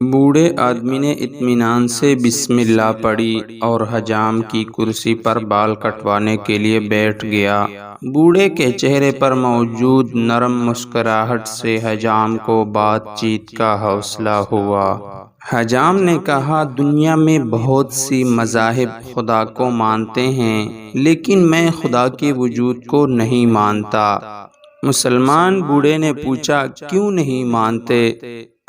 بوڑھے آدمی نے اطمینان سے بسم اللہ پڑھی اور حجام کی کرسی پر بال کٹوانے کے لیے بیٹھ گیا۔ بوڑھے کے چہرے پر موجود نرم مسکراہٹ سے حجام کو بات چیت کا حوصلہ ہوا۔ حجام نے کہا، دنیا میں بہت سی مذاہب خدا کو مانتے ہیں، لیکن میں خدا کے وجود کو نہیں مانتا۔ مسلمان بوڑھے نے پوچھا، کیوں نہیں مانتے؟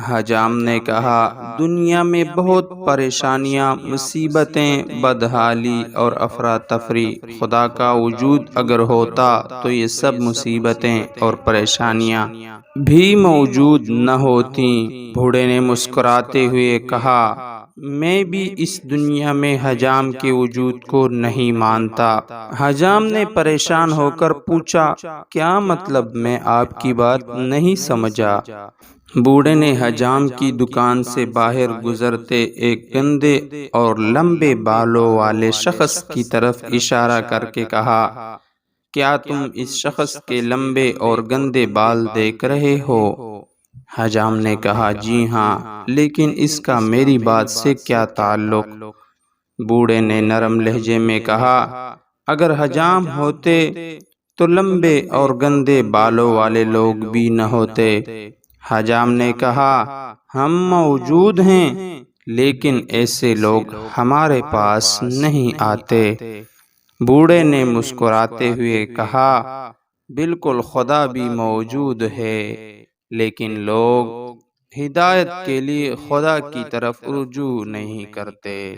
حجام نے کہا، دنیا میں بہت پریشانیاں، مصیبتیں، بدحالی اور افراتفری۔ خدا کا وجود اگر ہوتا تو یہ سب مصیبتیں اور پریشانیاں بھی موجود نہ ہوتیں۔ بوڑھے نے مسکراتے ہوئے کہا، میں بھی اس دنیا میں حجام کے وجود کو نہیں مانتا۔ حجام نے پریشان ہو کر پوچھا، کیا مطلب؟ میں آپ کی بات نہیں سمجھا۔ بوڑھے نے حجام کی دکان سے باہر گزرتے ایک گندے اور لمبے بالوں والے شخص کی طرف اشارہ کر کے کہا، کیا تم اس شخص کے لمبے اور گندے بال دیکھ رہے ہو؟ حجام نے کہا، جی ہاں، لیکن اس کا میری بات سے کیا تعلق؟ بوڑھے نے نرم لہجے میں کہا، اگر حجام ہوتے تو لمبے اور گندے بالوں والے لوگ بھی نہ ہوتے۔ حجام نے کہا، ہم موجود ہیں، لیکن ایسے لوگ ہمارے پاس نہیں آتے۔ بوڑھے نے مسکراتے ہوئے کہا، بالکل، خدا بھی موجود ہے، لیکن لوگ ہدایت کے لیے خدا کی طرف رجوع نہیں کرتے۔